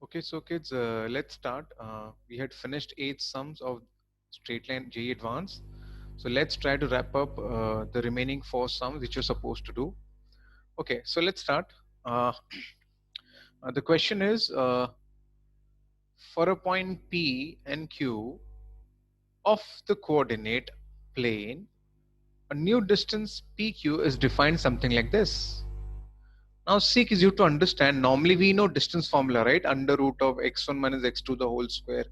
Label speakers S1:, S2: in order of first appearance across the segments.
S1: Okay, so kids, let's start. We had finished 8 sums of straight line JEE Advanced. So let's try to wrap up the remaining 4 sums which you're supposed to do. Okay, so let's start. Uh, the question is, for a point P and Q of the coordinate plane, a new distance PQ is defined something like this. Now seek is you to understand, normally we know distance formula, right? Under root of x1 minus x2 the whole square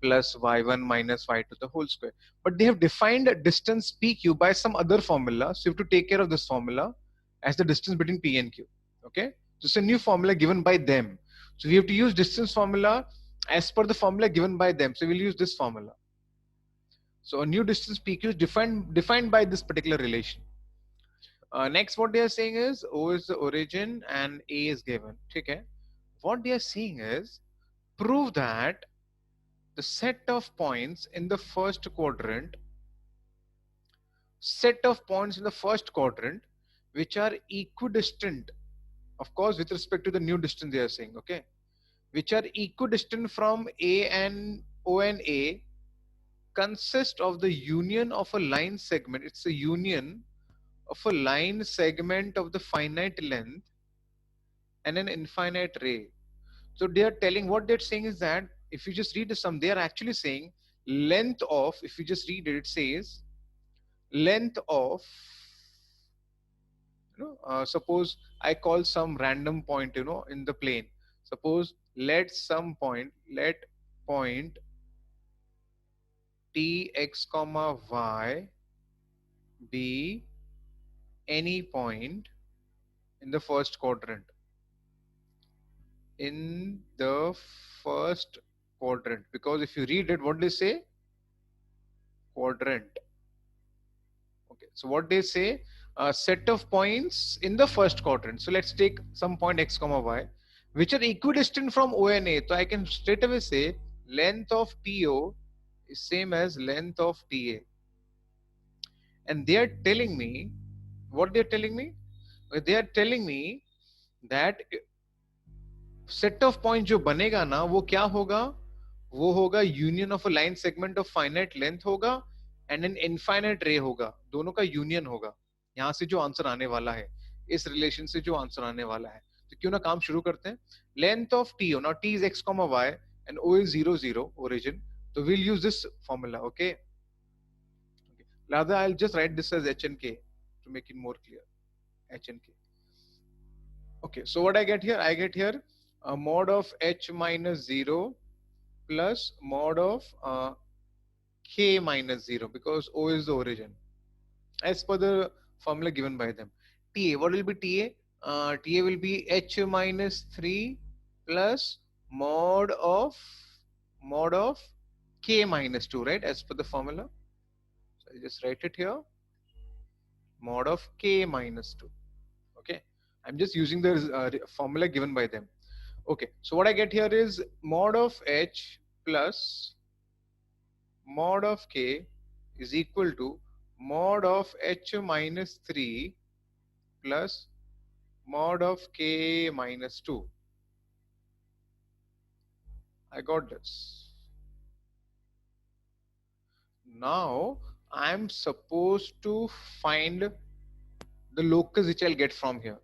S1: plus y1 minus y2 the whole square. But they have defined a distance PQ by some other formula. So you have to take care of this formula as the distance between P and Q. Okay. So it's a new formula given by them. So we have to use distance formula as per the formula given by them. So we'll use this formula. So a new distance PQ is defined by this particular relation. Next, what they are saying is O is the origin and A is given. Okay. What they are saying is prove that the set of points in the first quadrant, which are equidistant, of course, with respect to the new distance they are saying, okay, which are equidistant from A and O and A, consist of the union of a line segment. It's a union of a line segment of the finite length and an infinite ray. So they are telling, what they're saying is that if you just read the sum, they are actually saying length of, if you just read it, it says length of, suppose I call some random point, in the plane. Suppose let point t x comma y be any point in the first quadrant. In the first quadrant, because if you read it, what they say? Quadrant. Okay, so what they say, a set of points in the first quadrant. So let's take some point x comma y which are equidistant from O and A. So I can straight away say length of TO is same as length of TA. And they are telling me, what they are telling me? They are telling me that set of points जो बनेगा ना, वो क्या होगा? वो होगा union of a line segment of finite length होगा and an infinite रे होगा. दोनों का यूनियन होगा. यहां से जो आंसर आने वाला है, इस रिलेशन से जो आंसर आने वाला है, तो क्यों ना काम शुरू करते हैं. Length of T, now T is X comma Y and O is 0 0 origin. तो we'll use this formula. Okay, rather I'll just write this as h and k to make it more clear. H and k. Okay, so what I get here? I get here a mod of h minus 0 plus mod of k minus 0, because O is the origin as per the formula given by them. TA, what will be TA? TA will be h minus 3 plus mod of k minus 2, right, as per the formula. So I just write it here, mod of k minus 2. Okay, I'm just using the formula given by them. Okay, so what I get here is mod of h plus mod of k is equal to mod of h minus 3 plus mod of k minus 2. I got this. Now I'm supposed to find the locus which I'll get from here.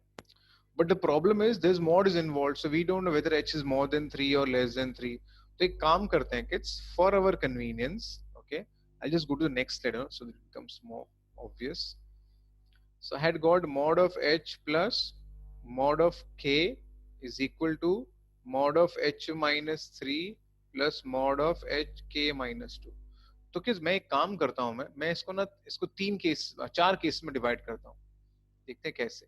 S1: But the problem is this mod is involved, so we don't know whether h is more than 3 or less than 3. So एक काम करते हैं kids, for our convenience. Okay, I'll just go to the next slide so that it becomes more obvious. So I had got mod of h plus mod of k is equal to mod of h minus 3 plus mod of h k minus 2. तो किस मैं एक काम करता हूं, मैं इसको 4 case में डिवाइड करता हूं. देखते हैं कैसे.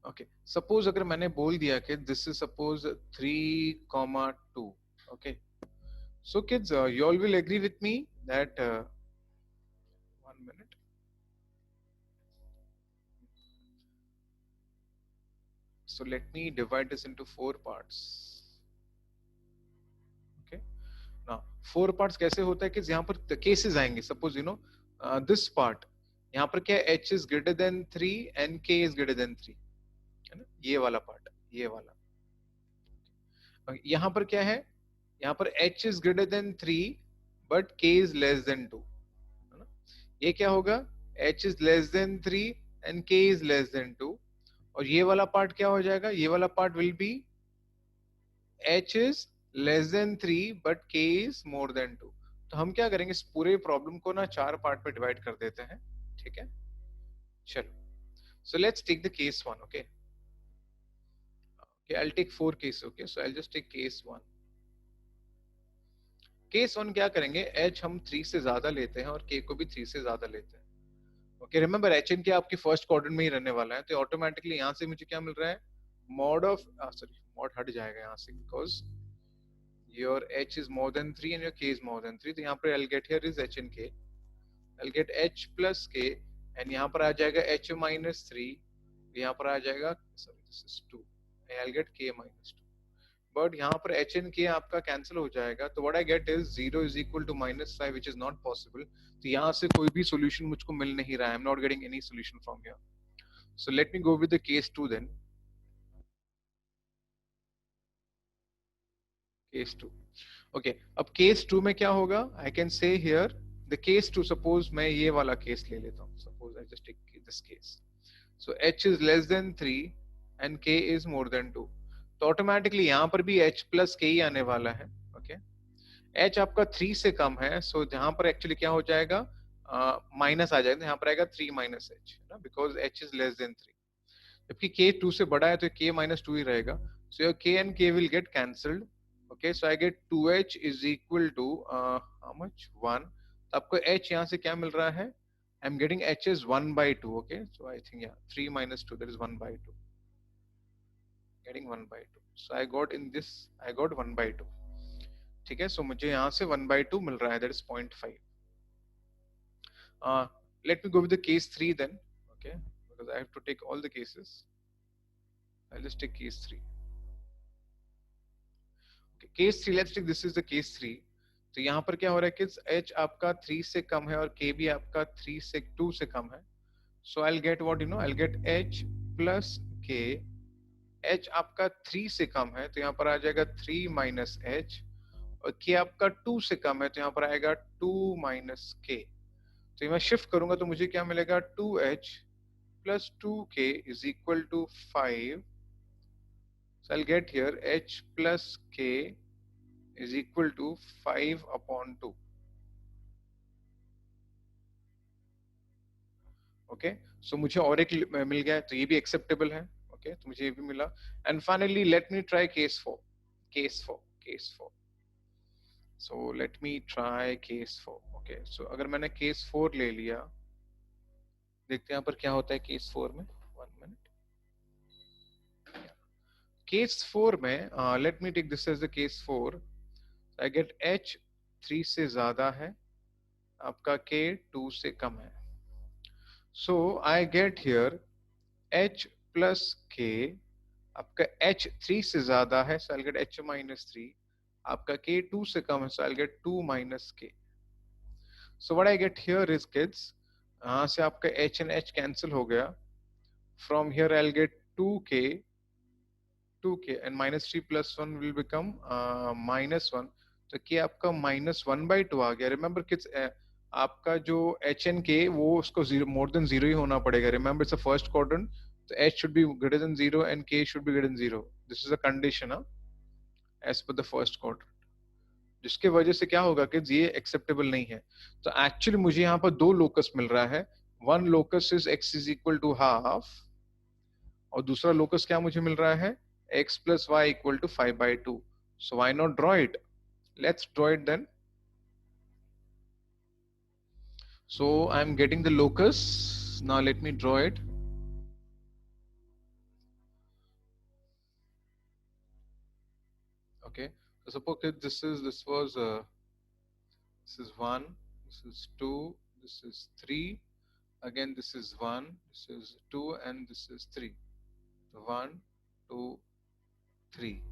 S1: ओके, सपोज अगर मैंने बोल दिया कि this is suppose 3,2. Okay, so kids you all will agree with me that 1 minute. So let me divide this into 4 parts. Okay, now 4 parts कैसे होता है कि यहाँ पर केसेस आएंगे. सपोज this part, यहाँ पर क्या h is greater than 3 and k is greater than 3, है ना, ये वाला पार्ट. ये वाला। यहां पर क्या है, यहाँ पर h is greater than 3 but k is less then 2, है ना। ये क्या होगा, h is less than 3 and k is less then 2, और ये वाला पार्ट क्या हो जाएगा, ये वाला part will be h is less than 3 but k is more than 2। तो हम क्या करेंगे, इस पूरे प्रॉब्लम को ना 4 पार्ट में डिवाइड कर देते हैं, ठीक है। चलो, so let's take the case 1, okay. Okay, I'll take 4 cases, okay, so I'll just take case 1. Case 1 क्या करेंगे, h हम 3 से ज्यादा लेते हैं और k को भी 3 से ज्यादा लेते हैं, ओके। रिमेंबर एच एन के आपकी फर्स्ट क्वाड्रेंट में ही रहने वाला है, तो ऑटोमेटिकली यहाँ से मुझे क्या मिल रहा है, मॉड ऑफ सॉरी मॉड हट जाएगा यहाँ से, because your h is more than 3 and your k is more than 3, तो यहाँ पर I'll get here is h and k, I'll get h plus k, and यहाँ पर आ जाएगा h minus 3, यहाँ पर आ जाएगा sorry this is 2, I'll get k minus 2, but यहाँ पर h and k आपका कैंसिल हो जाएगा, तो what I get is 0 is equal to -5 which is not possible. तो यहाँ से कोई भी सॉल्यूशन मुझको मिल नहीं रहा है, I am not getting any solution from here. So let me go with the case 2 then. Case 2, okay. अब केस 2 में क्या होगा, I can say here the case 2, suppose मैं ये वाला केस ले लेता हूँ, suppose I just take this case. So h is less than 3 and k is more than 2, तो ऑटोमेटिकली यहाँ पर भी h प्लस k ही आने वाला है, ओके। h आपका 3 से कम है, सो जहां पर एक्चुअली क्या हो जाएगा, माइनस आ जाएगा, यहाँ पर आएगा 3 minus H, because h is less than 3, जबकि k 2 से बड़ा है तो k माइनस 2 ही रहेगा, so your k and k will get cancelled, okay. So I get 2h is equal to how much 1, तो आपको h यहाँ से क्या मिल रहा है, I am getting h is 1 by 2, okay. So I think 3 minus 2 that is 1 by 2, getting 1 by 2, so I got in this, I got 1 by 2, ठीक है। सो मुझे यहाँ से 1 by 2 मिल रहा है, that is 0.5। Let me go with the case 3 then, okay, because I have to take all the cases. I'll just take case 3. Okay, case 3, let's take this is the case 3. तो यहाँ पर क्या हो रहा है kids, h आपका 3 से कम है और k भी आपका 3 से 2 से कम है, so I'll get what you know, I'll get h plus k, h आपका 3 से कम है तो यहाँ पर आ जाएगा 3 minus h, और k आपका 2 से कम है तो यहाँ पर आएगा 2 minus k, तो मैं शिफ्ट करूंगा तो मुझे क्या मिलेगा, 2h plus 2k is equal to 5, so I'll get here h plus k is equal to 5 upon 2, okay. So मुझे और एक मिल गया, तो ये भी एक्सेप्टेबल है, ओके। तो मुझे ये भी मिला, and finally let me try case 4, case 4, so let me try case 4, okay. So अगर मैंने केस 4 ले लिया, देखते हैं यहाँ पर क्या होता है केस 4 में, 1 मिनट। केस 4 में let me take this as the case 4, I get h 3 से ज्यादा है, आपका k 2 से कम है, so I get here h plus k, आपका h 3 से ज्यादा है, so I'll get h minus 3, आपका k 2 से कम है, so I'll get 2 minus k, so what I get here is kids, यहाँ से आपका h and h cancel हो गया, from here I'll get 2k and minus 3 plus 1 will become minus 1, तो k आपका minus 1 by 2 आ गया। रिमेंबर किड्स, आपका जो h and k वो उसको जीरो मोर देन जीरो ही होना पड़ेगा, remember it's a first quadrant, तो h should be greater than 0 and k should be greater than 0, this is a condition as per the first quadrant, जिसके वजह से क्या होगा कि ये एक्सेप्टेबल नहीं है। तो एक्चुअली मुझे यहाँ पर दो लोकस मिल रहा है, one locus is x is equal to half, और दूसरा लोकस क्या मुझे मिल रहा है, x plus y equal to 5 by 2, so why not draw it, let's draw it then। so I'm getting the locus, now let me draw it, okay। So suppose that this was this is 1, this is 2, this is 3, again this is 1, this is 2 and this is 3, so 1 2 3।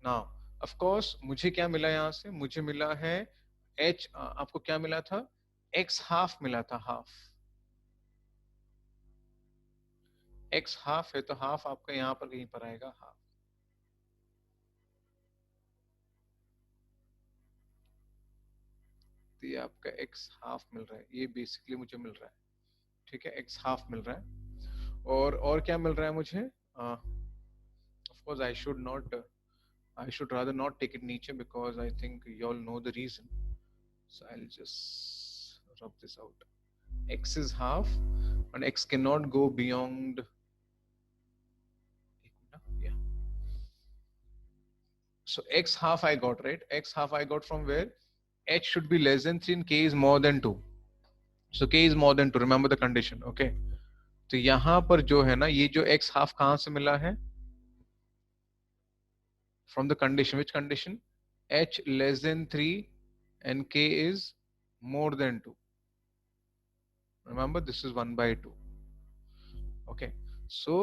S1: now of course मुझे क्या मिला, यहाँ से मुझे मिला है h, आपको क्या मिला था, x हाफ मिला था, हाफ x हाफ है तो हाफ आपका यहाँ पर कहीं पर आएगा हाफ। तो ये आपका x हाफ मिल रहा है, ये बेसिकली मुझे मिल रहा है, ठीक है, x हाफ मिल रहा है। और क्या मिल रहा है मुझे? Of course I should rather not take it नीचे because I think you all know the reason. So I'll just rub this out. X is half and X cannot go beyond. Yeah. So X half I got, right? X half I got from where? H should be less than 3 and K is more than 2. So K is more than 2. Remember the condition. Okay. तो यहां पर जो है ना, ये जो X half कहां से मिला है? From the condition. Which condition? H less than 3 and K is more than 2. Remember, this is 1 by 2. Okay. So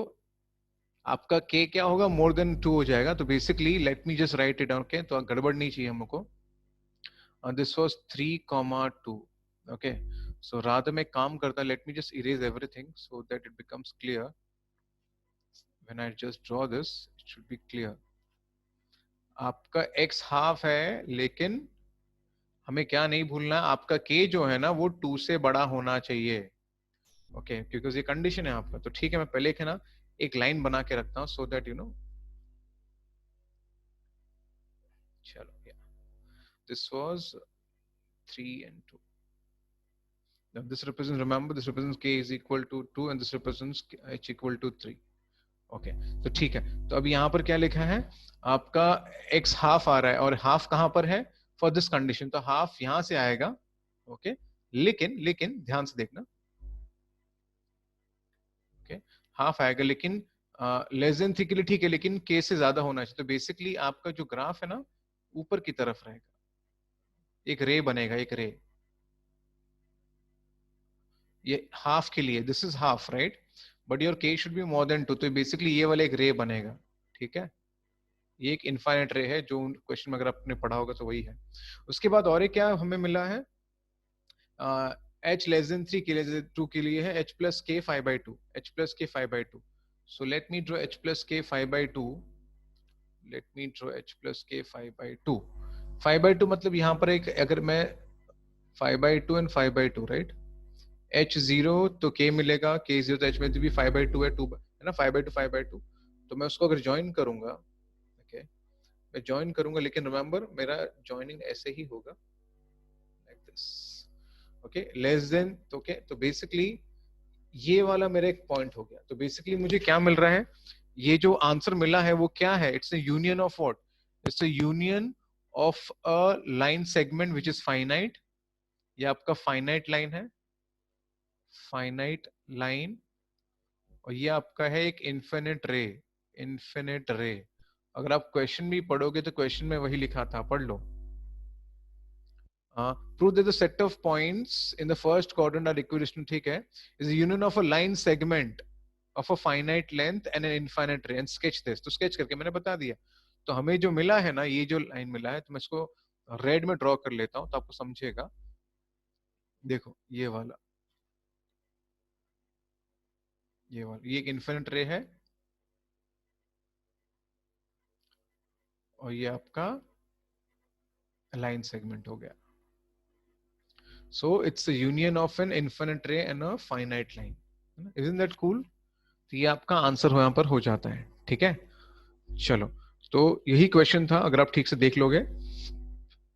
S1: आपका k क्या होगा? मोर देन 2 हो जाएगा। तो basically let me just write it down. Okay, तो गड़बड़ नहीं चाहिए हमको। This was 3,2। ओके, सो रात में काम करता, let me just erase everything so that it becomes clear. When I just draw this it should be clear. आपका x हाफ है, लेकिन हमें क्या नहीं भूलना, आपका k जो है ना वो 2 से बड़ा होना चाहिए। ओके, क्योंकि ये कंडीशन है आपका। तो ठीक है, मैं पहले के ना एक लाइन बना के रखता हूँ सो दैट यू नो। चलो, this was 3 and 2. Now this represents, remember, this represents k is equal to 2 and this represents h equal to 3. Okay, तो ठीक है। तो अब यहाँ पर क्या लिखा है? आपका x हाफ आ रहा है, और हाफ कहां पर है? फॉर दिस कंडीशन, तो हाफ यहां से आएगा। ओके, लेकिन लेकिन ध्यान से देखना। ओके, हाफ आएगा, लेकिन लेस देन 3 के लिए ठीक है, लेकिन k से ज्यादा होना चाहिए। तो बेसिकली आपका जो ग्राफ है ना, ऊपर की तरफ रहेगा, एक रे बनेगा, एक रे। ये हाफ के लिए, this is half, right, but your के शुड बी मोर देन 2। तो बेसिकली ये वाला एक रे बनेगा, ठीक है। ये एक इनफाइनाइट रे है, जो क्वेश्चन में अगर आपने पढ़ा होगा तो वही है। उसके बाद और एक क्या हमें मिला है? एच लेस देन 3 के लिए, 2 के लिए है एच प्लस के 5/2, एच प्लस के 5/2। सो लेट मी ड्रॉ एच प्लस के 5/2। Let me draw H plus के 5/2। 5/2 मतलब यहाँ पर एक, अगर मैं 5/2 एंड 5/2, राइट, h0 तो k मिलेगा, k0 तो h में भी 5/2 है, 2 है ना, 5/2 5/2। तो मैं उसको अगर ज्वाइन करूंगा, ओके, मैं ज्वाइन करूंगा, लेकिन रिमेंबर मेरा ज्वाइनिंग ऐसे ही होगा, like this. Okay, less than, तो ओके, तो बेसिकली ये वाला मेरा एक पॉइंट हो गया। तो बेसिकली मुझे क्या मिल रहा है? ये जो आंसर मिला है वो क्या है? It's a union of what? It's a union of a line segment which is finite. ये आपका फाइनाइट लाइन है, फाइनाइट लाइन, और ये आपका है एक इन्फिनिट रे, इन्फिनिट रे। अगर आप क्वेश्चन भी पढ़ोगे तो क्वेश्चन में वही लिखा था, पढ़ लो। Prove that the set of points in the first quadrant are equidistant, ठीक है, is union of a line segment of a finite length and an infinite ray and sketch this. तो स्केच करके मैंने बता दिया। तो हमें जो मिला है ना, ये जो लाइन मिला है, तो मैं इसको रेड में ड्रॉ कर लेता हूं तो आपको समझेगा। देखो ये वाला ये एक इन्फिनिट रे है, और ये आपका लाइन सेगमेंट हो गया। So it's a union of an infinite ray and a finite line. Isn't that cool? तो ये आपका आंसर यहाँ पर हो जाता है, ठीक है। चलो, तो यही क्वेश्चन था, अगर आप ठीक से देख लोगे।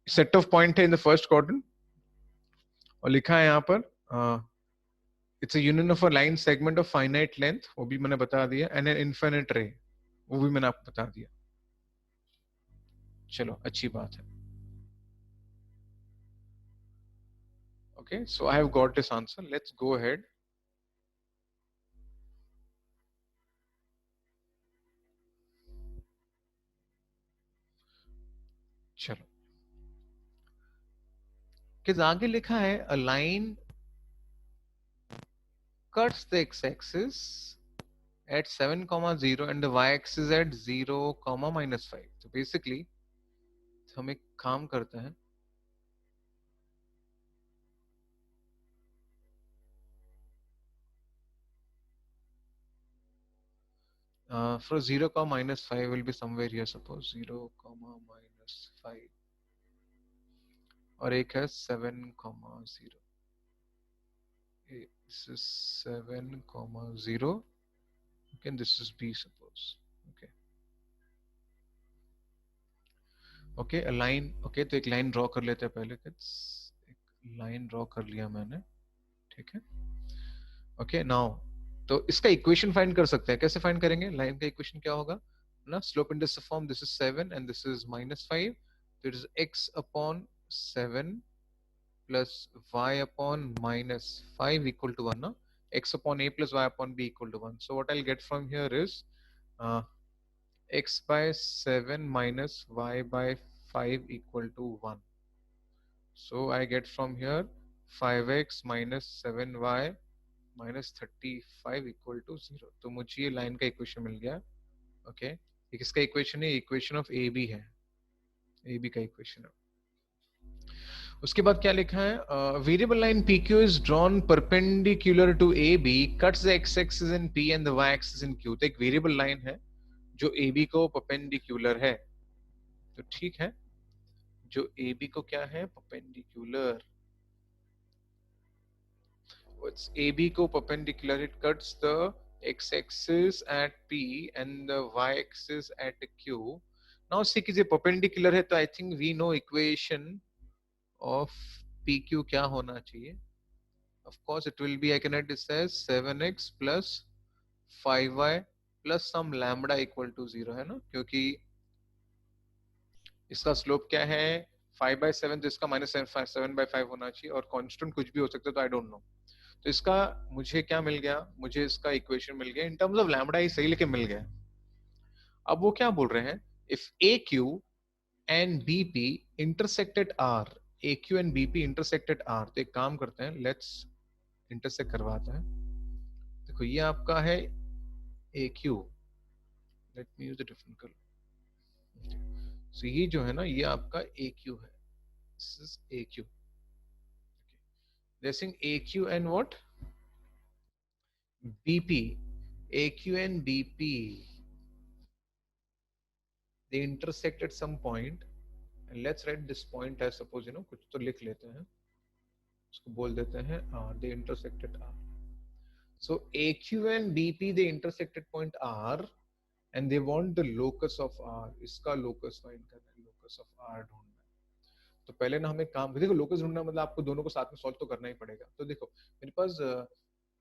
S1: सेट ऑफ पॉइंट है इन द फर्स्ट क्वाड्रेंट, और लिखा है यहाँ पर it's a union of a line segment of finite length, वो भी मैंने बता दिया, एंड एन इनफिनिट रे, वो भी मैंने आपको बता दिया। चलो, अच्छी बात है। Okay, so I have got this answer, let's go ahead. चलो, कि आगे लिखा है a line cuts the x-axis at 7,0 and the y-axis at 0,-5। तो बेसिकली हम एक काम करते हैं, For 0 comma minus 5 will be somewhere here, suppose 0 comma minus 5, और एक है 7 comma 0. This is 7 comma 0. Okay, this is B, suppose. Okay. Okay line, okay तो एक लाइन ड्रॉ कर लेते हैं पहले. एक लाइन ड्रॉ कर लिया मैंने, ठीक है. ओके नाउ तो इसका इक्वेशन फाइंड कर सकते हैं. कैसे फाइंड करेंगे? लाइन का इक्वेशन क्या होगा ना, slope in this form, this is 7 and this is -5, तो it is x upon 7 plus y upon -5 equal to 1 ना, x upon a plus y upon b equal to 1. So what I will get from here is x by 7 minus y by 5 equal to 1. So I get from here 5x minus 7y minus 35 equal to 0. तो मुझे ये line का equation मिल गया. Okay ये किसका equation है? Equation of A B है, A B का इक्वेशन है. उसके बाद क्या लिखा है? Variable line P Q is drawn perpendicular to A B, cuts the X axis in P and the Y axis in Q. तो एक वेरिएबल लाइन है जो ए बी को परपेंडिकुलर है. तो ठीक है, जो ए बी को क्या है? परपेंडिकुलर. It's AB को perpendicular, it cuts the x-axis at P and the y-axis at Q. Now see कि perpendicular है तो I think we know equation of PQ क्या होना चाहिए. Of course it will be, I can write this as 7x plus 5y plus some lambda equal to 0 है ना, क्योंकि इसका स्लोप क्या है 5/7, तो इसका -7/5 होना चाहिए और कांस्टेंट कुछ भी हो सकता है, तो आई डोंट नो. तो इसका मुझे क्या मिल गया? मुझे इसका इक्वेशन मिल गया इन टर्म्स ऑफ लैम्बडा, ही सही लेके मिल गया. अब वो क्या बोल रहे हैं? If A Q and B P intersected R, A Q and B P intersected R, तो एक काम करते हैं, लेट्स इंटरसेक्ट करवाते हैं. देखो ये आपका है A Q, let me use the different colour. So ये जो है ना, ये आपका ए क्यू है, this is A Q. They're saying AQ and what? BP. AQ and BP, they intersect at some point, and let's write this point as, suppose you know, कुछ तो लिख लेते हैं, उसको बोल देते हैं R. They intersect at R. So AQ and BP, they intersect at point R, and they want the locus of R. इसका locus find करना है, locus of R ढूंढना है. तो पहले ना हमें काम, देखो लोकस ढूंढना मतलब आपको दोनों को साथ में सॉल्व तो करना ही पड़ेगा. तो देखो मेरे पास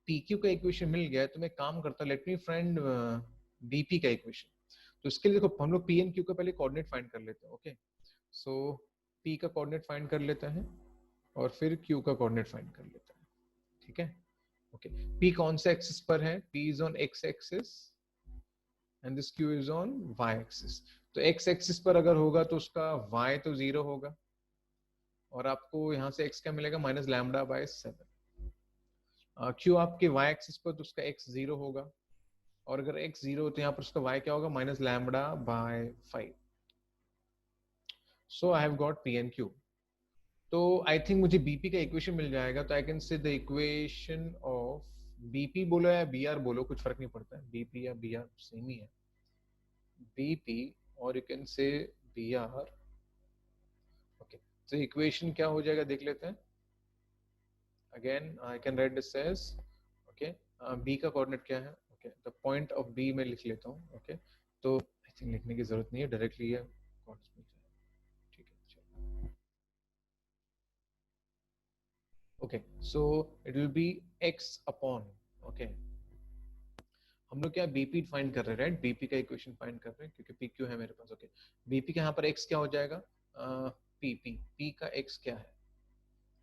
S1: PQ का इक्वेशन मिल गया है, तो मैं काम करता हूँ, लेट मी फाइंड BP का इक्वेशन. तो इसके लिए देखो हम लोग P एंड Q का पहले कोऑर्डिनेट फाइंड कर लेते हैं. ओके सो P का कोऑर्डिनेट फाइंड कर लेते हैं और फिर Q का कोऑर्डिनेट फाइंड कर लेते हैं. ठीक है. ओके P कौन से एक्सिस पर है? P is on x axis and this Q is on y axis. तो x एक्सिस पर अगर होगा तो उसका y तो 0 होगा, और आपको यहाँ से x क्या मिलेगा? -λ/7. क्यों आपके y एक्सिस पर तो उसका x 0 होगा, और अगर x 0 तो यहाँ पर उसका y क्या होगा? -λ/5. So I have got P and Q. तो आई थिंक मुझे BP का इक्वेशन मिल जाएगा. तो I can say the equation of BP बोलो या BR बोलो, कुछ फर्क नहीं पड़ता है, BP या BR सेम ही है. BP और you can say BR. Okay तो इक्वेशन क्या हो जाएगा देख लेते हैं. Again I can write this as, okay, B का कोऑर्डिनेट क्या है? Okay, the point of B में लिख लेता हूँ. Okay, तो I think लिखने की जरूरत नहीं है, डायरेक्टली ये कोऑर्डिनेट मिल जाएगा. ठीक है चलो. Okay, so it will be x upon, okay, हम लोग क्या BP फाइंड कर रहे हैं, राइट? BP का इक्वेशन फाइंड कर रहे हैं क्योंकि PQ है मेरे पास. ओके BP के यहाँ पर x क्या हो जाएगा? P का x क्या है?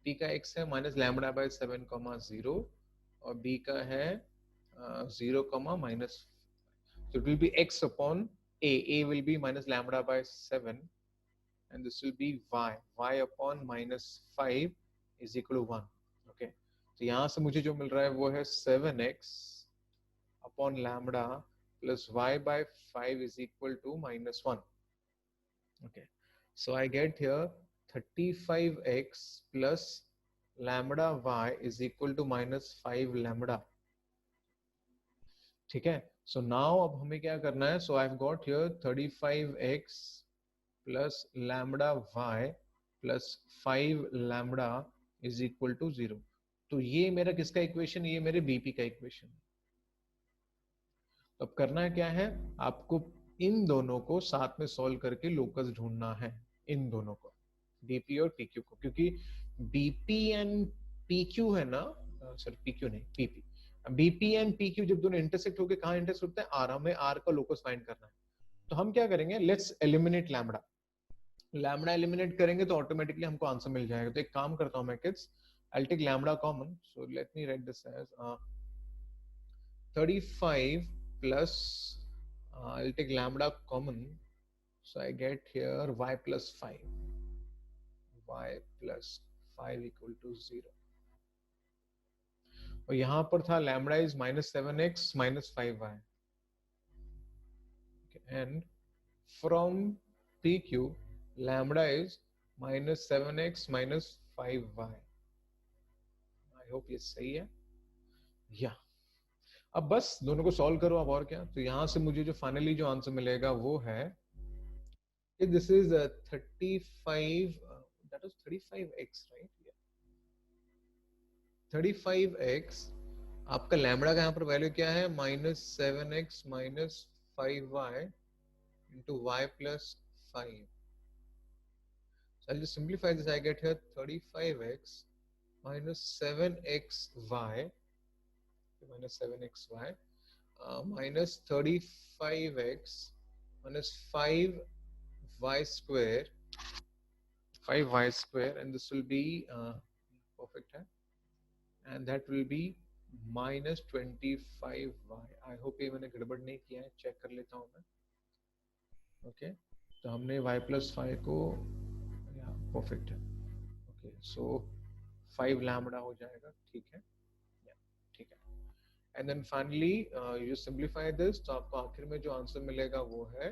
S1: P का x है -λ/7, 0, और B का है 0, -. So it will be x upon A. A will be -λ/7, and this will be y. Y upon -5 is equal to 1. Okay. तो यहाँ से मुझे जो मिल रहा है वो है 7x upon lambda plus y by 5 is equal to -1. Okay. So I get here 35x plus lambda y is equal to -5 lambda. ठीक है. सो नाउ अब हमें क्या करना है, so I have got here 35x plus lambda y plus 5 lambda is equal to 0। तो ये मेरा किसका इक्वेशन, ये मेरे बीपी का इक्वेशन है। तो अब करना है क्या है, आपको इन दोनों को साथ में सॉल्व करके लोकस ढूंढना है, इन दोनों को, बीपी और पीक्यू को, क्योंकि बीपी एंड पीक्यू है ना, सॉरी पीक्यू नहीं पीपी, बीपी एंड पीक्यू जब दोनों इंटरसेक्ट होकर कहां इंटरसेक्ट होते हैं, आर, हमें आर का लोकस फाइंड करना है। तो हम क्या करेंगे, let's eliminate lambda. Lambda eliminate करेंगे तो ऑटोमेटिकली हमको आंसर मिल जाएगा। तो एक काम करता हूं मैं kids, I take lambda common, so let me write this as 35 plus I'll take lambda common, so I get here y plus 5, y plus 5 equal to 0। और यहां पर था lambda is minus 7x minus 5y, and from pq lambda is minus 7x minus 5y। I hope ये सही है या। अब बस दोनों को सॉल्व करो अब, और क्या। तो यहां से मुझे जो फाइनली जो आंसर मिलेगा वो है, this is 35, that was 35x right, yeah 35x। आपका लैम्बडा का यहाँ पर वैल्यू क्या है, minus 7x minus 5y into y plus 5। So I'll just simplify this, I get here 35x minus 7xy minus 7xy minus 35x minus 5y square, 5y square, and this will be perfect है, and that will be minus 25y। I hope ये मैंने गड़बड़ नहीं किया है, check कर लेता हूँ मैं। ओके तो हमने y plus 5 को, परफेक्ट है। ओके सो 5 लैम्बडा हो जाएगा, ठीक है, ठीक है। And then finally you simplify this, तो आपको आखिर में जो आंसर मिलेगा वो है,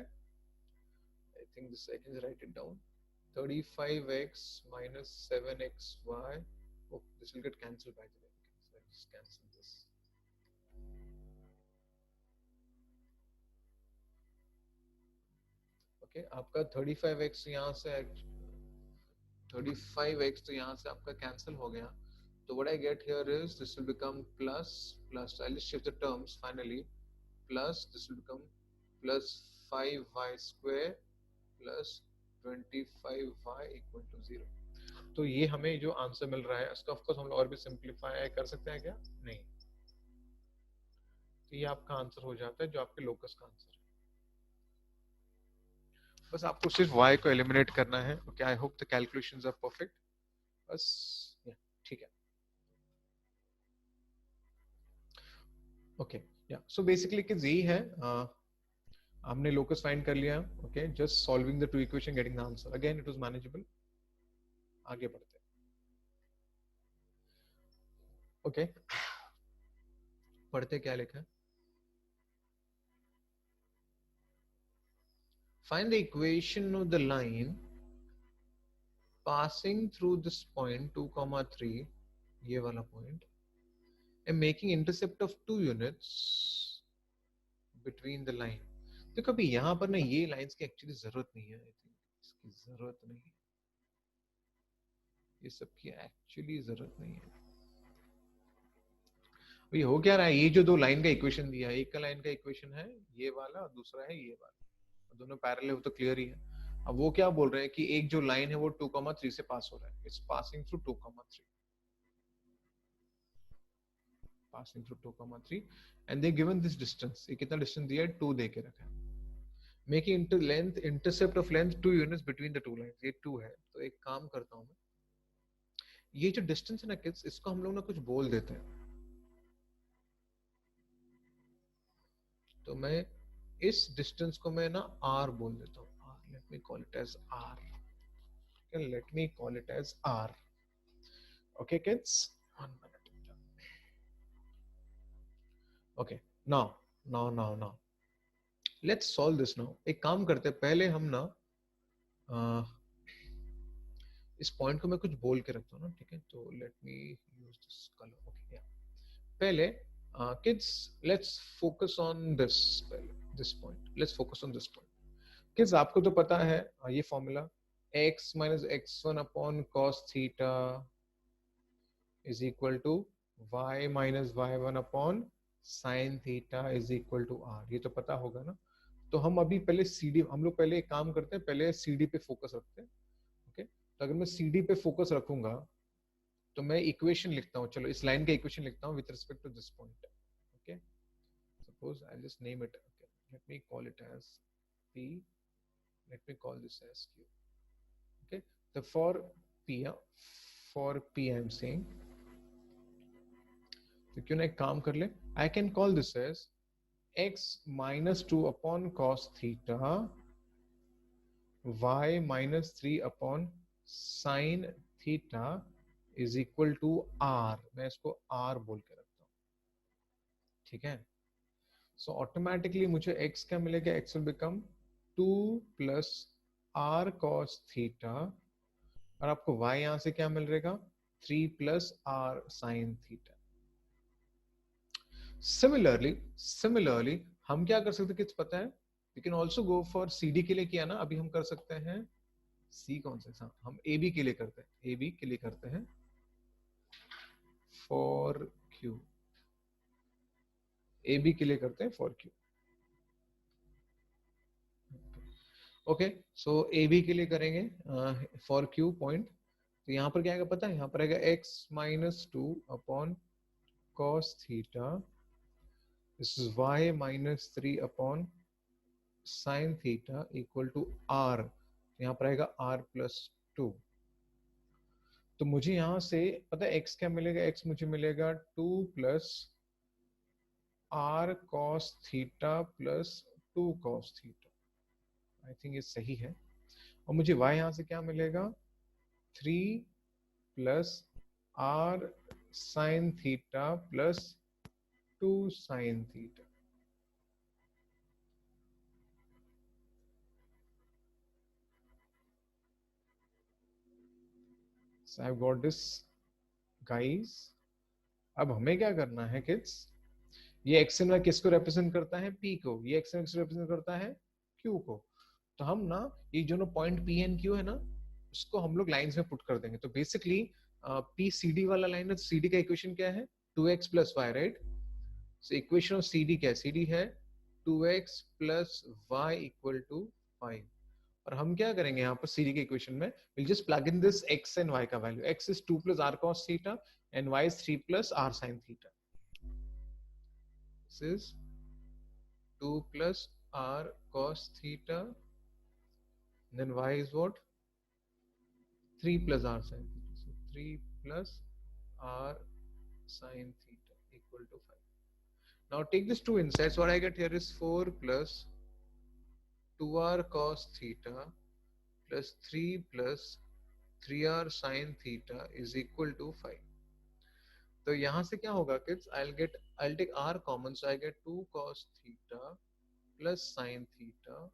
S1: I think this, I can write it down, 35x minus 7xy, oh this will get cancelled by the way, so let's cancel this। Okay आपका 35x यहाँ से, 35x तो यहाँ से आपका कैंसिल हो गया। तो what I get here is this will become plus plus, I'll just shift the terms finally, plus this will become plus 5y square plus 25y equal to 0। तो ये हमें जो आंसर मिल रहा है इसका ऑफकोर्स हम लोग और भी सिंप्लीफाई कर सकते हैं क्या, नहीं। तो ये आपका आंसर हो जाता है जो आपके लोकस का आंसर है। बस आपको सिर्फ y को एलिमिनेट करना है। Okay I hope the calculations are perfect, बस ठीक है। ओके या सो बेसिकली किड्स यही है, हमने लोकस फाइंड कर लिया। Okay just solving the two equation, getting the answer, again it was manageable. आगे बढ़ते हैं। ओके पढ़ते क्या लिखा है, find the equation of the line passing through this point 2,3, ये वाला point, and making intercept of 2 units between the line। देखो अभी यहाँ पर ना ये लाइंस की एक्चुअली जरूरत नहीं है, आई थिंक इसकी जरूरत नहीं है, ये सब की एक्चुअली जरूरत नहीं है। अभी हो क्या रहा है, ये जो दो लाइन का इक्वेशन दिया है, एक का लाइन का इक्वेशन है ये वाला और दूसरा है ये वाला, दोनों पैरेलल हो तो क्लियर ही है। अब वो क्या बोल रहे हैं कि एक जो लाइन है वो 2,3 से पास हो रहा है, it's passing through 2,3, passing through 2,3 and they given this distance, ये कितना डिस्टेंस दिया है, 2 दे के रखा है। Making inter length, intercept of length 2 units between the two lines, ये 2 है। तो एक काम करता हूं मैं, ये जो डिस्टेंस है ना किड्स, इसको हम लोग ना कुछ बोल देते हैं। तो मैं इस डिस्टेंस को मैं ना r बोल देता हूँ, r, let me call it as r, let me call it as r। Okay kids 1 minute. Okay now now now now let's solve this. Now एक काम करते हैं, पहले हम ना इस पॉइंट को मैं कुछ बोल के रखता हूँ ना, ठीक है। तो late me use this colour. Okay पहले Kids, let's focus on this this point. Let's focus on this point. Kids, आपको तो पता है ये formula x minus x1 upon cos theta is equal to y minus y1 upon sin theta is equal to r. ये तो पता होगा ना. तो हम अभी पहले CD, हम लोग पहले एक काम करते हैं, पहले CD पे फोकस रखते हैं. ओके, तो अगर मैं CD पे फोकस रखूंगा तो मैं इक्वेशन लिखता हूँ. चलो इस लाइन का इक्वेशन लिखता हूँ with respect to this point. Okay, suppose I'll just name it. Okay, let me call it as P, let me call this as Q. Okay, so for P I'm saying, तो क्यों ना एक काम कर ले, I can call this as x minus 2 upon cos theta y minus 3 upon sin theta is equal to r. मैं इसको r बोल के रखता हूँ. ठीक है, so automatically मुझे x क्या मिलेगा, x will become 2 plus r cos theta, और आपको y यहां से क्या मिल रहेगा, 3 plus r sin theta. Similarly हम क्या कर सकते हैं किस पता है, we can also go for CD के लिए किया ना, अभी हम कर सकते हैं C कौन सा, हम AB के लिए करते हैं, AB के लिए करते हैं for Q, AB के लिए करते हैं for Q. Okay, so AB के लिए करेंगे for Q पॉइंट. तो यहाँ पर क्या आएगा पता है, यहाँ पर आएगा x minus 2 upon cos theta, this is y minus 3 upon sin theta equal to r. यहाँ पर आएगा r plus 2. तो मुझे यहाँ से पता है x क्या मिलेगा, x मुझे मिलेगा 2 plus r cos theta plus 2 cos theta. I think ये सही है. और मुझे y यहाँ से क्या मिलेगा, 3 plus r sin theta plus 2 sin theta. So I've got this guys. अब हमें क्या करना है किड्स, ये x एंड y किसको रिप्रेजेंट करता है, p को, ये x एंड y रिप्रेजेंट करता है q को. तो हम ना ये जो पॉइंट p एंड q है ना, उसको हम लोग लाइंस में पुट कर देंगे. तो बेसिकली p cd वाला लाइन है, तो cd का इक्वेशन क्या है, 2x plus y, right. So equation of cd क्या है, cd है 2x plus y equal to 5. और हम क्या करेंगे यहाँ पर cd के इक्वेशन में, we'll just plug in this x and y का value. x is 2 plus r cos theta and y is 3 plus r sin theta. This is 2 plus r cos theta, and then y is what, 3 plus r sin theta. So 3 plus r sin theta equal to 5. Now take this 2 inside, so what I get here is 4 plus 2r cos theta plus 3 plus 3r sin theta is equal to 5. तो यहाँ से क्या होगा kids, I'll take r common, so I get 2 cos theta plus sin theta.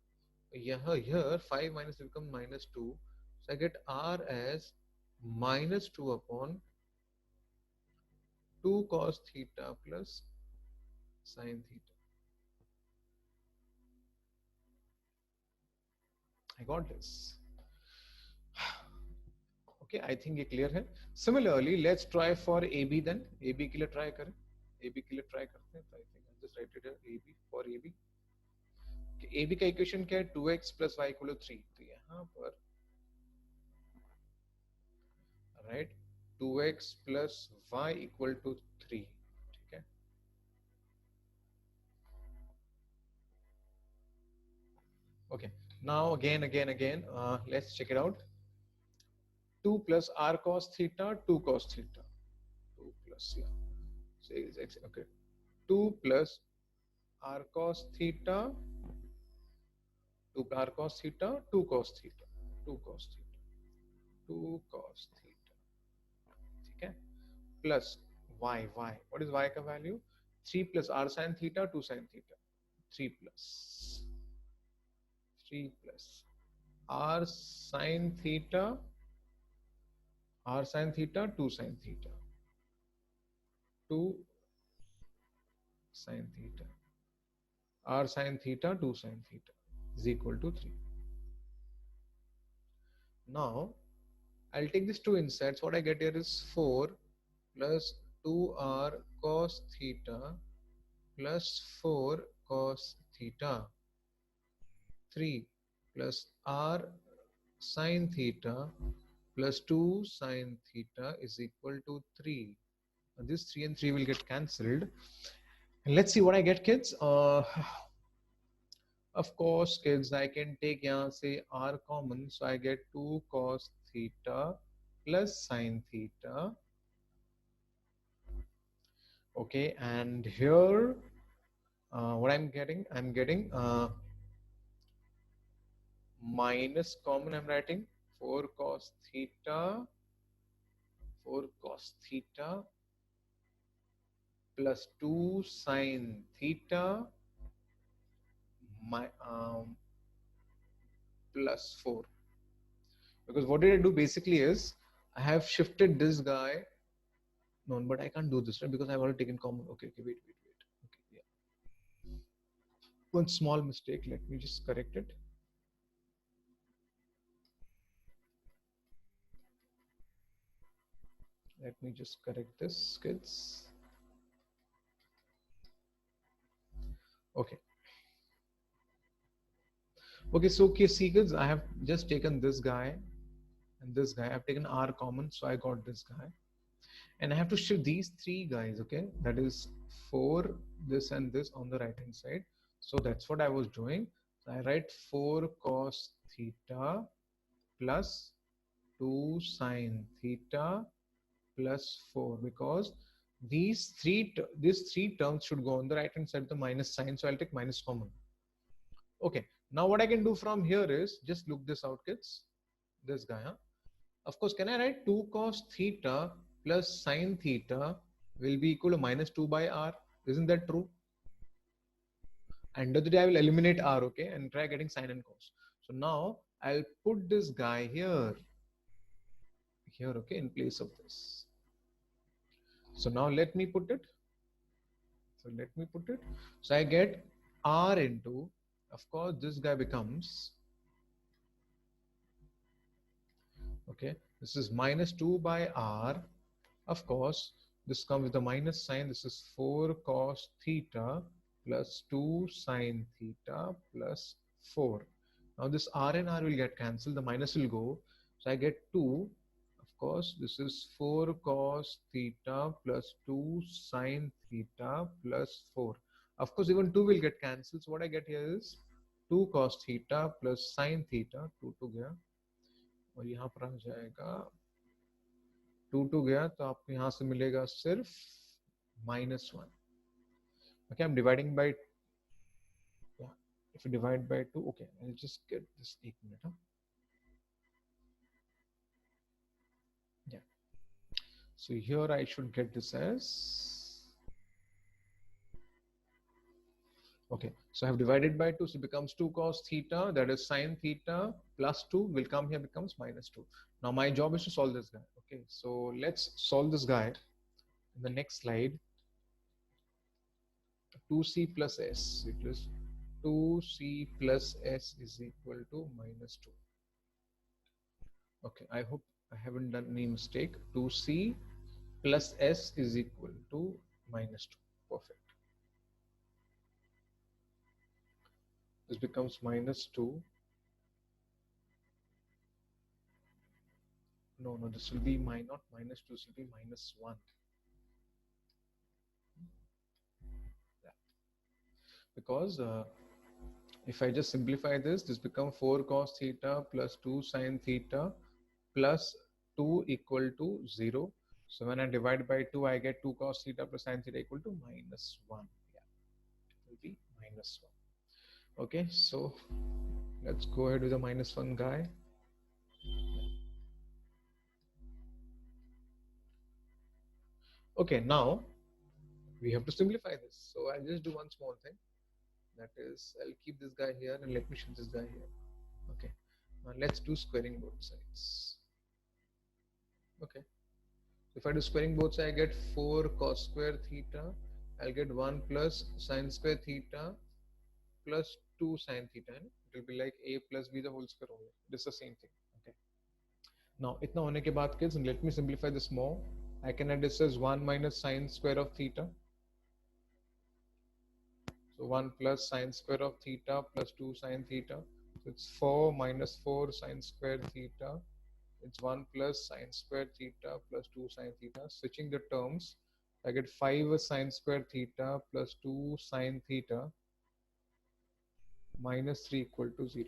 S1: Here 5 minus become minus 2, so I get r as minus 2 upon 2 cos theta plus sin theta. I got this. Okay, I think ये clear है. Similarly, let's try for AB then. AB के लिए try करें. AB के लिए try करते हैं. तो I think I'll just write it here. AB for AB. AB का इक्वेशन क्या है, 2x plus y equal to 3. तो यहाँ पर right 2x plus y equal to 3. ठीक है. Okay. Now again, let's check it out. 2 plus r cos theta, 2 cos theta. 2 plus, yeah. So okay. 2 plus r cos theta, 2 r cos theta, 2 cos theta, 2 cos theta, 2 cos theta. ठीक है. Plus y. What is y का value? 3 plus r sin theta, 2 sin theta. 3 plus r sin theta, 2 sin theta, 2 sine theta. R sine theta 2 sine theta is equal to 3. Now I'll take these two insides. What I get here is 4 plus 2r cos theta plus 4 cos theta, 3 plus r sine theta plus 2 sine theta is equal to 3. Now this 3 and 3 will get cancelled. And let's see what I get, kids. Of course, kids, I can take यहाँ से r common, so I get 2 cos theta plus sine theta. Okay, and here what I'm getting minus common. I'm writing 4 cos theta plus 2 sine theta plus 4. Because what did I do basically is I have shifted this guy. No, but I can't do this, right? Because I've already taken common. Okay, wait. Okay, yeah. One small mistake. Let me just correct it. Let me just correct this, kids. Okay. Okay, so okay, see, kids, I have just taken this guy and this guy. I've taken r common, so I got this guy. And I have to shift these three guys, okay? That is 4, this and this on the right hand side. So that's what I was doing. So I write 4 cos theta plus 2 sine theta plus 4, because these three terms should go on the right hand side of the minus sign. So I'll take minus common. Okay, now what I can do from here is just look this out, kids. This guy, huh? Of course, can I write 2 cos theta plus sine theta will be equal to minus 2 by r? Isn't that true? End of the day, I will eliminate r, okay, and try getting sine and cos. So now I'll put this guy here, okay, in place of this. So now let me put it. So I get r into, of course, this guy becomes, okay, this is minus 2 by r. Of course, this comes with the minus sign. This is 4 cos theta plus 2 sine theta plus 4. Now this r and r will get cancelled. The minus will go. So I get 2. Of course, this is 4 cos theta plus 2 sine theta plus 4. Of course, even 2 will get cancelled. So what I get here is 2 cos theta plus sine theta. 2 to गया और यहाँ पर आ जाएगा 2 गया तो आपको यहाँ से मिलेगा सिर्फ -1. Okay, I'm dividing by, yeah, if you divide by 2, okay, I'll just get this 1 minute, huh? Yeah, so here I should get this as, okay, so I have divided by 2, so it becomes 2 cos theta, that is sine theta plus 2 will come here, becomes -2. Now my job is to solve this guy. Okay, so let's solve this guy in the next slide. 2c plus s, it is 2c plus s is equal to -2. Okay, I hope I haven't done any mistake. 2c plus s is equal to -2. Perfect. This becomes -2. No, this will be not -2, this will be -1. Yeah. Because if I just simplify this becomes 4 cos theta plus 2 sine theta plus 2 equal to 0. So when I divide by 2, I get 2 cos theta plus sine theta equal to -1. Yeah, it will be -1. Okay, so let's go ahead with the -1 guy. Okay, now we have to simplify this. So I'll just do one small thing. That is, I'll keep this guy here and let me shift this guy here. Okay, now let's do squaring both sides. Okay, if I do squaring both sides, I get 4 cos square theta I'll get 1 plus sine square theta plus 2 sine theta. It will be like a plus b the whole square only. This is the same thing. Okay. Now, itna hone ke baad kids, let me simplify this more. I can add this as 1 minus sine square of theta. So 1 plus sine square of theta plus 2 sine theta. So it's 4 minus 4 sine square theta. It's 1 plus sine square theta plus 2 sine theta. Switching the terms, I get 5 sine square theta plus 2 sine theta minus 3 equal to 0.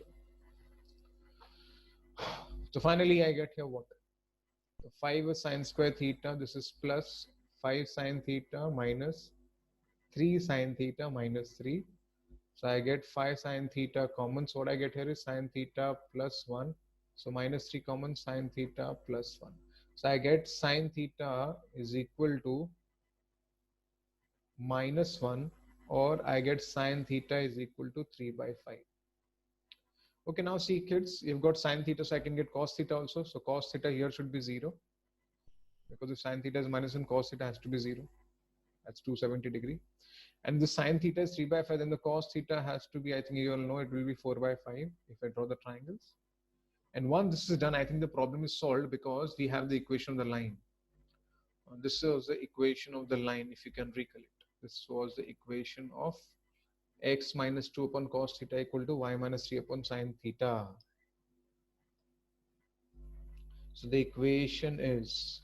S1: So finally I get here what? So 5 sine square theta, this is plus 5 sine theta minus 3 sine theta minus 3. So I get 5 sine theta common. So what I get here is sine theta plus 1. So minus 3 common, sine theta plus 1. So I get sine theta is equal to minus 1, or I get sine theta is equal to 3 by 5. Okay, now see kids, you've got sine theta, so I can get cos theta also. So cos theta here should be 0, because if sine theta is minus 1, cos theta has to be 0. That's 270 degree. And the sine theta is 3 by 5, then the cos theta has to be, I think you all know, it will be 4 by 5 if I draw the triangles. And once this is done, I think the problem is solved, because we have the equation of the line. This was the equation of the line, if you can recollect. This was the equation of x minus 2 upon cos theta equal to y minus 3 upon sine theta. So the equation is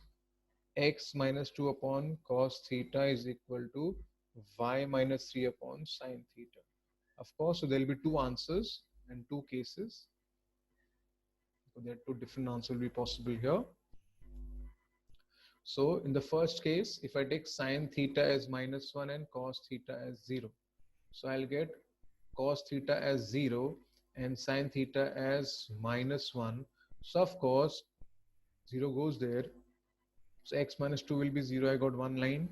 S1: x minus 2 upon cos theta is equal to y minus 3 upon sine theta. Of course, so there will be two answers and two cases. So there are two different answers will be possible here. So in the first case, if I take sine theta as minus 1 and cos theta as 0, so I'll get cos theta as 0 and sine theta as minus 1. So of course, 0 goes there. So x minus 2 will be 0. I got one line.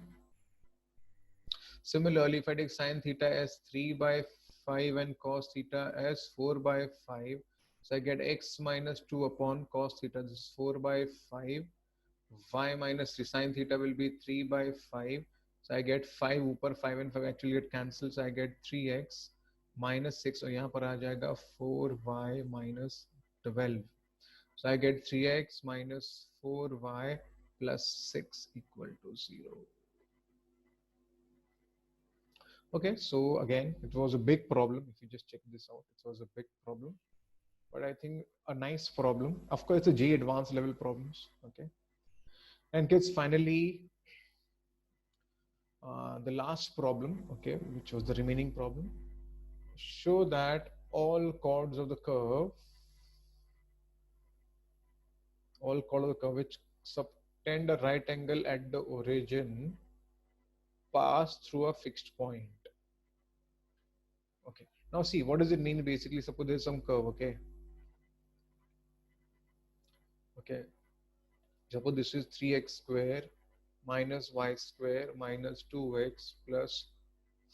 S1: Similarly, if I take sine theta as 3 by 5 and cos theta as 4 by 5, so I get x minus 2 upon cos theta. This is 4 by 5. Y minus 3 sine theta will be 3 by 5. So I get 5 ऊपर 5 and 5 actually get cancelled. So I get 3x minus 6 और यहाँ पर आ जाएगा 4y minus 12. So I get 3x minus 4y plus 6 equal to 0. Okay, so again, it was a big problem. If you just check this out, it was a big problem. But I think a nice problem. Of course, it's a J advanced level problems. Okay. And kids, finally, the last problem, okay, which was the remaining problem, show that all chords of the curve which subtend a right angle at the origin pass through a fixed point. Okay, now see, what does it mean? Basically, suppose there's some curve, okay, suppose this is 3x square minus y square minus 2x plus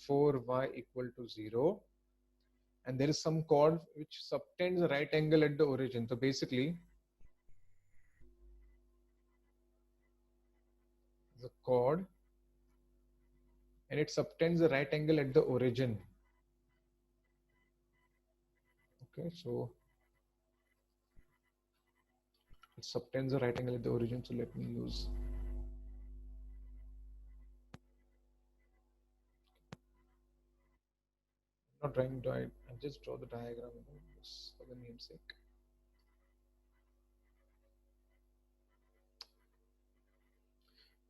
S1: 4y equal to 0, and there is some chord which subtends a right angle at the origin. So basically, the chord and it subtends a right angle at the origin. Okay, so it subtends a right angle at the origin. So let me use not trying to I just draw the diagram just for the namesake.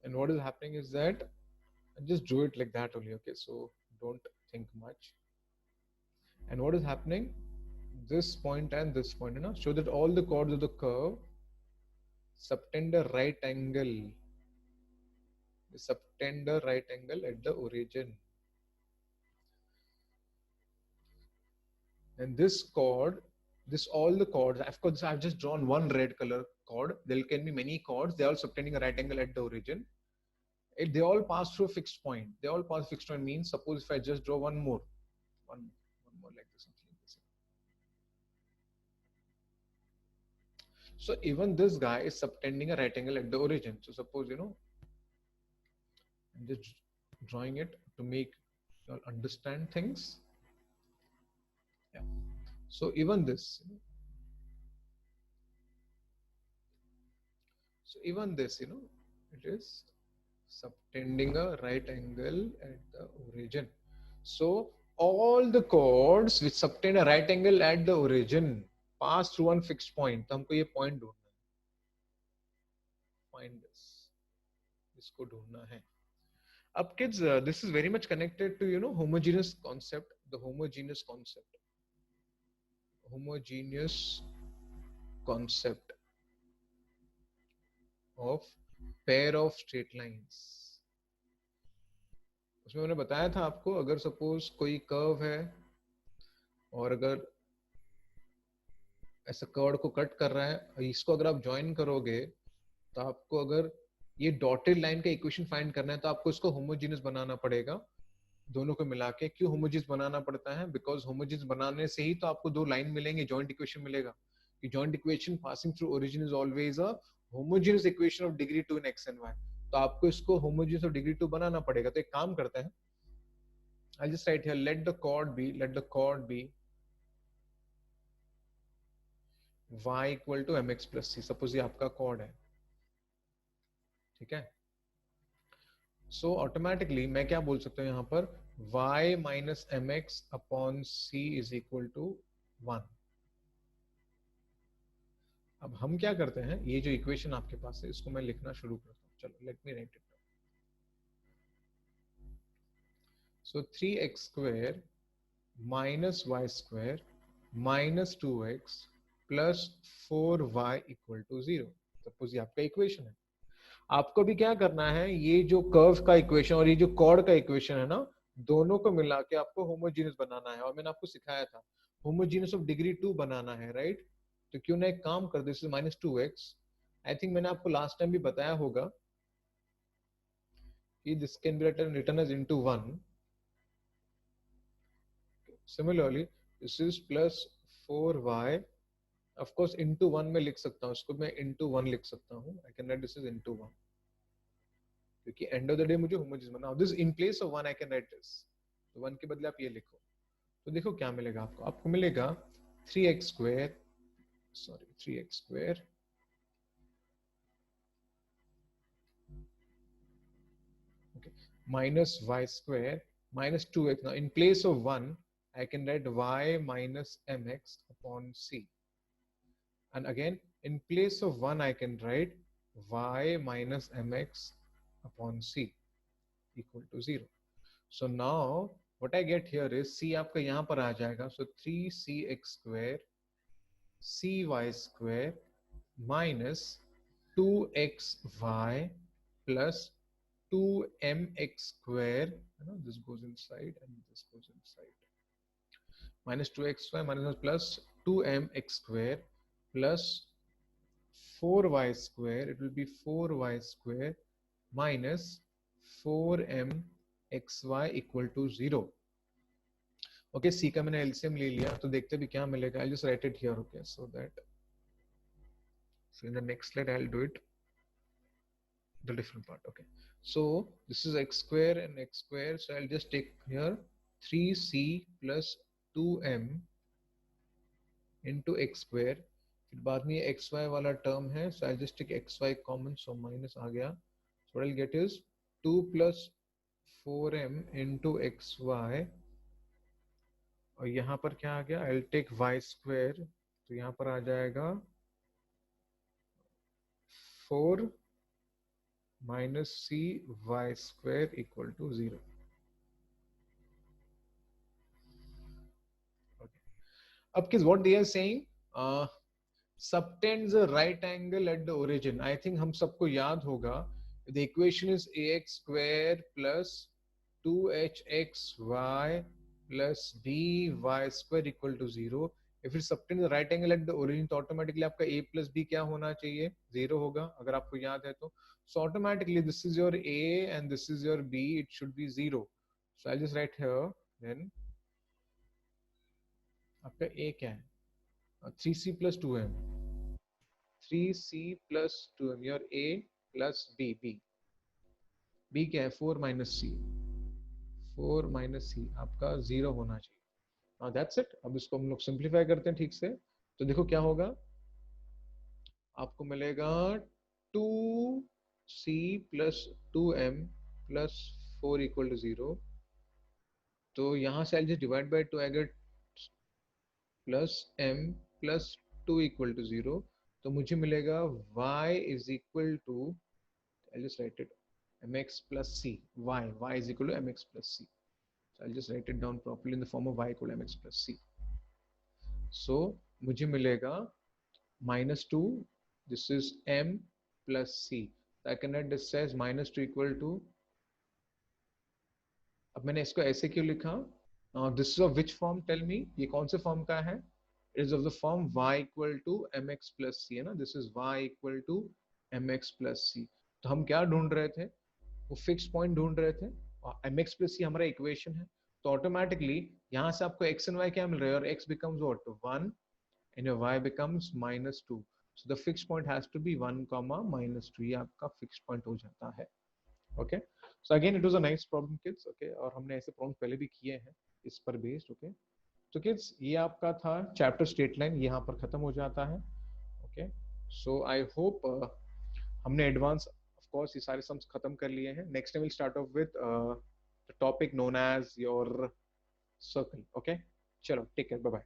S1: And what is happening is that I just drew it like that only. Okay, so don't think much. And what is happening? This point and this point, you know, show that all the chords of the curve subtend a right angle. They subtend a right angle at the origin. And this chord, all the chords, of course, I've just drawn one red color chord. There can be many chords. They are all subtending a right angle at the origin. They all pass through a fixed point. They all pass fixed point means, suppose if I just draw one more like this. So even this guy is subtending a right angle at the origin. So suppose, you know, I'm just drawing it to make you all understand things. Yeah. So even this, it is subtending a right angle at the origin. So all the chords which subtend a right angle at the origin pass through one fixed point. तो हमको ये point ढूंढना है. Find this. इसको ढूंढना है. Up kids, this is very much connected to homogeneous concept. The homogeneous concept of pair of straight lines. उसमें मैंने बताया था आपको, अगर सपोज कोई कर्व है और अगर ऐसा कर्व को कट कर रहा है, इसको अगर आप ज्वाइन करोगे तो आपको अगर ये डॉटेड लाइन का इक्वेशन फाइंड करना है तो आपको इसको होमोजेनियस बनाना पड़ेगा. दोनों को मिला के क्यों होमोजेनियस बनाना पड़ता है? बिकॉज होमोजेनियस बनाने से ही तो आपको दो लाइन मिलेंगे, जॉइंट इक्वेशन मिलेगा. कि joint equation passing through origin is always a homogeneous equation of degree 2 in X and Y. तो आपको इसको होमोजेनियस ऑफ डिग्री 2 बनाना पड़ेगा. तो एक काम करते हैं, I'll just write here, let the chord be y equal to mx plus c. Suppose ये आपका chord है, ठीक है. सो ऑटोमेटिकली मैं क्या बोल सकता हूँ यहाँ पर, y minus mx upon c is equal to 1. अब हम क्या करते हैं, ये जो इक्वेशन आपके पास है इसको मैं लिखना शुरू करता हूँ. चलो late me right it. So 3x square minus y square minus 2x plus 4y equal to 0. Suppose ये आपका इक्वेशन है. आपको भी क्या करना है, ये जो कर्व का इक्वेशन और ये जो कॉर्ड का इक्वेशन है ना, दोनों को मिला के आपको होमोजीनियस बनाना है. और मैंने आपको सिखाया था होमोजीनियस ऑफ डिग्री 2 बनाना है, राइट. तो क्यों ना एक काम कर, this is minus 2x. I think मैंने आपको लास्ट टाइम भी बताया होगा कि this can be written as into 1. Similarly this is plus 4y. Of course into 1 में लिख सकता हूँ, इसको मैं इनटू 1 लिख सकता हूँ. आई can right this is into 1 क्योंकि एंड ऑफ द डे मुझे homogeneous banana. This in place of 1 I can right this. तो 1 के बदले आप ये लिखो. तो देखो क्या मिलेगा आपको. आपको मिलेगा 3x square, sorry 3x square okay, minus y square minus 2x. Now in place of 1 I can write y minus mx upon c. And again in place of 1 I can write y minus mx upon c equal to 0. So now what I get here is c आपका यहाँ पर आ जाएगा. So 3cx square cy square minus 2xy plus 2mx square. This goes inside and this goes inside. Minus 2xy minus plus 2mx square plus 4y square. It will be 4y square minus 4mxy equal to 0. Okay, c का मैंने LCM ले लिया, तो देखते भी क्या मिलेगा. I'll just write it here. Okay, so in the next slide I'll do it the different part. Okay, so this is x square and x square, so I'll just take here 3c plus 2m into x square. फिर बाद में ये xy वाला term है, so I'll just take xy common, so minus आ गया. So what I'll get is 2 plus 4m into xy, और यहाँ पर क्या आ गया, I'll take y square, तो यहाँ पर आ जाएगा 4 minus c y square equal to 0. Okay. Up kids, what they are saying, subtends a right angle at the origin. I think हम सबको याद होगा, the equation is ax square plus 2hxy plus by square equal to 0. If it subtends the right angle at the origin, तो automatically आपका a plus b क्या होना चाहिए, 0 होगा, अगर आपको याद है तो. So automatically this is your a and this is your b, it should be 0. So I'll just write here, then आपका a क्या है, 3c plus 2m, 3c plus 2m, your a plus b क्या है 4 minus c. 4 minus सी आपका 0 होना चाहिए। हाँ that's it. अब इसको हम लोग सिंप्लीफाई करते हैं ठीक से। तो देखो क्या होगा, आपको मिलेगा 2c plus 2m plus 4 equal to 0। तो यहाँ से I divide by 2, I get plus m plus 2 equal to 0। तो मुझे मिलेगा y is equal to, I just write it, mx plus c, y is equal to mx plus c. So I'll just write it down properly in the form of y equal to mx plus c. So मुझे मिलेगा -2, this is m plus c. So I can write this as -2 equal to, अब मैंने इसको ऐसे क्यों लिखा? This is of which form, tell me, ये कौन से फॉर्म का है? It is of the form y equal to mx plus c, है ना? This is y equal to mx plus c. तो हम क्या ढूंढ रहे थे? वो फिक्स पॉइंट ढूंढ रहे थे, और mx प्लस सी हमारा इक्वेशन है। तो ऑटोमेटिकली यहाँ से आपको x एंड y क्या मिल रहा है, और x becomes what, 1 and your y becomes -2। So the fix point has to be 1, -2। ये आपका फिक्स पॉइंट हो जाता है। Okay, so again it was a nice problem kids. Okay, और हमने ऐसे प्रॉब्लम पहले भी किए हैं इस पर बेस्ड। ओके, तो किड्स ये आपका था चैप्टर स्टेट लाइन, यहाँ पर खत्म हो जाता है। ओके, सो आई होप हमने एडवांस ऑफ कोर्स ये सारे सम्स खत्म कर लिए हैं। Next time will start off with the topic known as your circle. Okay, चलो टेक केयर, बाय बाय।